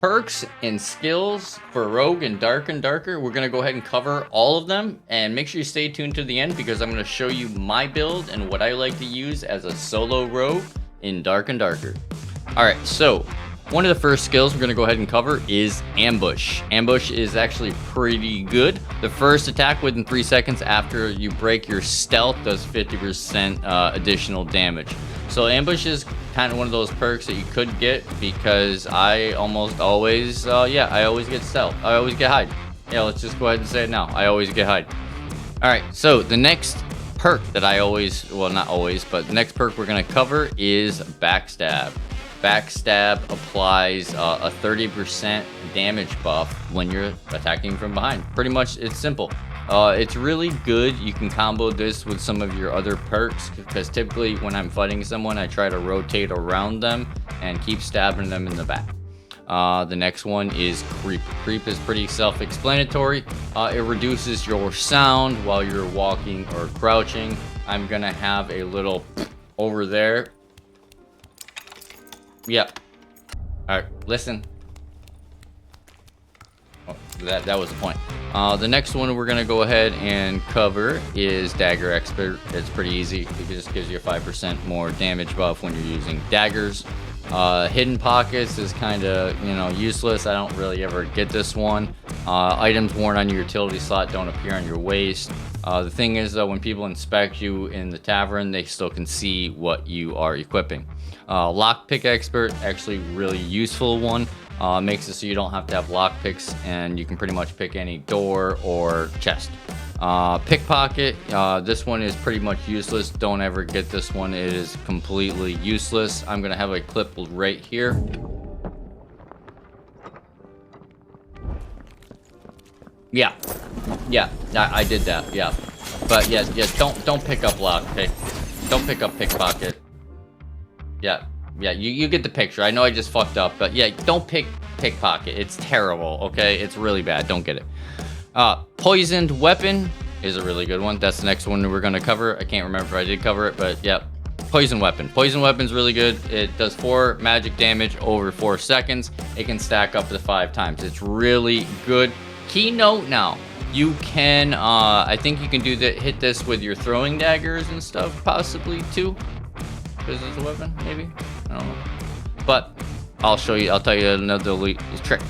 Perks and skills for Rogue and Darker. We're going to go ahead and cover all of them, and make sure you stay tuned to the end because I'm going to show you my build and what I like to use as a solo Rogue in Darker. Alright, so one of the first skills we're going to go ahead and cover is Ambush. Ambush is actually pretty good. The first attack within 3 seconds after you break your stealth does 50% additional damage. So Ambush is kind of one of those perks that you could get because I almost always, I always get stealth. I always get hide. Yeah, let's just go ahead and say it now. I always get hide. Alright, so the next perk that I always, well not always, but the next perk we're going to cover is Backstab. Backstab applies a 30% damage buff when you're attacking from behind. Pretty much, it's simple. It's really good. You can combo this with some of your other perks because typically when I'm fighting someone, I try to rotate around them and keep stabbing them in the back. The next one is Creep. Creep is pretty self-explanatory. It reduces your sound while you're walking or crouching. I'm gonna have a little over there. Yep. Alright, listen. Oh, that was the point. The next one we're gonna go ahead and cover is Dagger Expert. It's pretty easy. It just gives you a 5% more damage buff when you're using daggers. Hidden Pockets is kind of, useless. I don't really ever get this one. Items worn on your utility slot don't appear on your waist. The thing is, though, when people inspect you in the tavern, they still can see what you are equipping. Lockpick Expert, actually really useful one. Makes it so you don't have to have lockpicks and you can pretty much pick any door or chest. Pickpocket, this one is pretty much useless. Don't ever get this one. It is completely useless. I'm gonna have a clip right here. Yeah, I did that. Yeah, but yeah, don't pick up lockpick. Don't pick up pickpocket. Yeah, you get the picture. I know I just fucked up, but yeah, don't pickpocket. It's terrible, okay? It's really bad. Don't get it. Poisoned Weapon is a really good one. That's the next one we're going to cover. I can't remember if I did cover it, but yeah. Poison Weapon. Poison Weapon's really good. It does 4 magic damage over 4 seconds. It can stack up to 5 times. It's really good. Keynote now. You can, I think you can hit this with your throwing daggers and stuff, possibly, too. Because it's a weapon, maybe? I don't know. But I'll tell you another trick.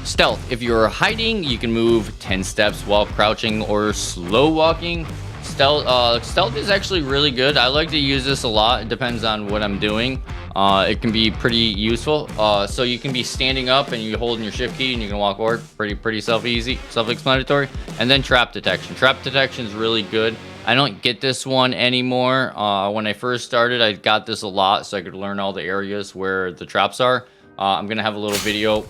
Stealth. If you're hiding, you can move 10 steps while crouching or slow walking. Stealth is actually really good. I like to use this a lot. It depends on what I'm doing. It can be pretty useful. So you can be standing up and you're holding your shift key and you can walk forward. Pretty self-explanatory. And then trap detection. Trap detection is really good. I don't get this one anymore. When I first started, I got this a lot so I could learn all the areas where the traps are. I'm gonna have a little video.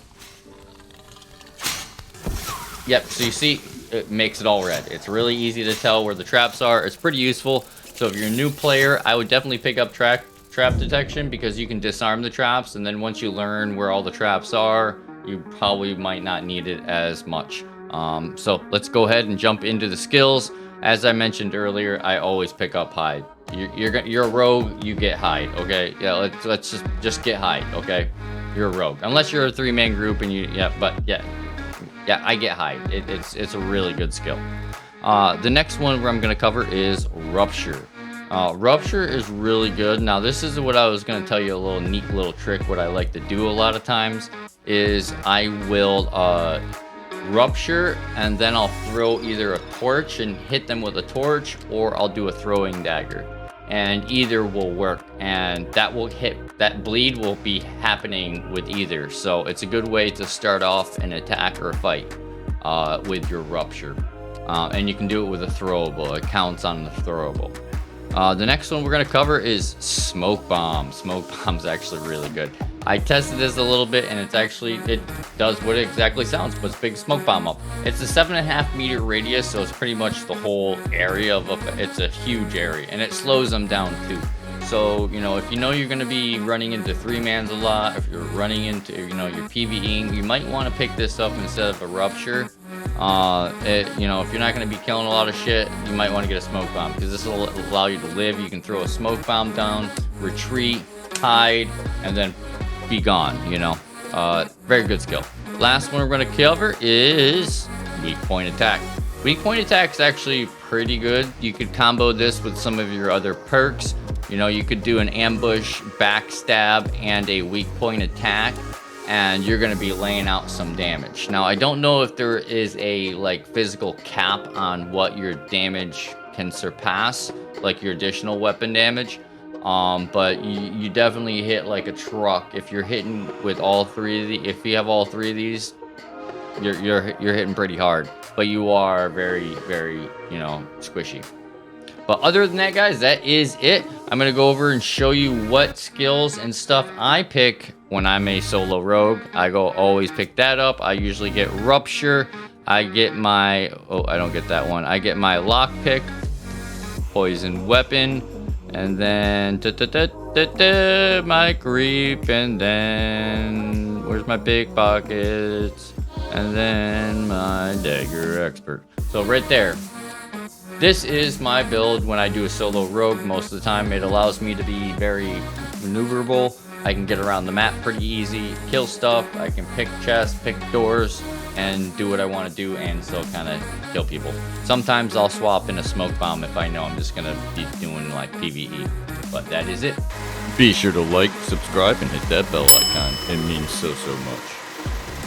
Yep, so you see, it makes it all red. It's really easy to tell where the traps are. It's pretty useful. So if you're a new player, I would definitely pick up trap detection because you can disarm the traps, and then once you learn where all the traps are, you probably might not need it as much. So let's go ahead and jump into the skills. As I mentioned earlier, I always pick up hide. You're a rogue, you get hide, okay? Yeah, let's just get hide, okay? You're a rogue, unless you're a 3-man group and yeah, I get hide. It's a really good skill. The next one where I'm gonna cover is Rupture. Rupture is really good. Now this is what I was gonna tell you, a neat little trick. What I like to do a lot of times is I will Rupture and then I'll throw either a torch and hit them with a torch, or I'll do a throwing dagger, and either will work, and that bleed will be happening with either. So it's a good way to start off an attack or a fight with your Rupture, and you can do it with a throwable. It counts on the throwable. The next one we're going to cover is Smokebomb. Smokebomb's actually really good. I tested this a little bit, and it does what it exactly sounds. Puts big smoke bomb up. It's a 7.5 meter radius, so it's pretty much the whole area it's a huge area, and it slows them down too. So, if you're going to be running into 3-mans a lot, if you're running into, you're PvEing, you might want to pick this up instead of a Rupture. If you're not going to be killing a lot of shit, you might want to get a smoke bomb, because this will allow you to live. You can throw a smoke bomb down, retreat, hide, and then be gone, Very good skill. Last one we're going to cover is Weakpoint Attack. Weakpoint Attack is actually pretty good. You could combo this with some of your other perks. You know, you could do an ambush, backstab, and a Weakpoint Attack, and you're going to be laying out some damage. Now, I don't know if there is a like physical cap on what your damage can surpass, like your additional weapon damage. But you definitely hit like a truck if you're hitting with all three of the. If you have all three of these, you're hitting pretty hard. But you are very, very, you know, squishy. But other than that, guys, that is it. I'm gonna go over and show you what skills and stuff I pick when I'm a solo rogue. I always pick that up. I usually get Rupture. I get my I don't get that one. I get my Lockpick, Poison Weapon. And then my creep, and then where's my pickpockets? And then my Dagger Expert. So right there, this is my build when I do a solo rogue. Most of the time, it allows me to be very maneuverable. I can get around the map pretty easy, kill stuff. I can pick chests, pick doors, and do what I want to do, and still kind of kill people. Sometimes I'll swap in a Smokebomb if I know I'm just gonna be doing like PvE. But that is it. Be sure to like, subscribe, and hit that bell icon. It means so much.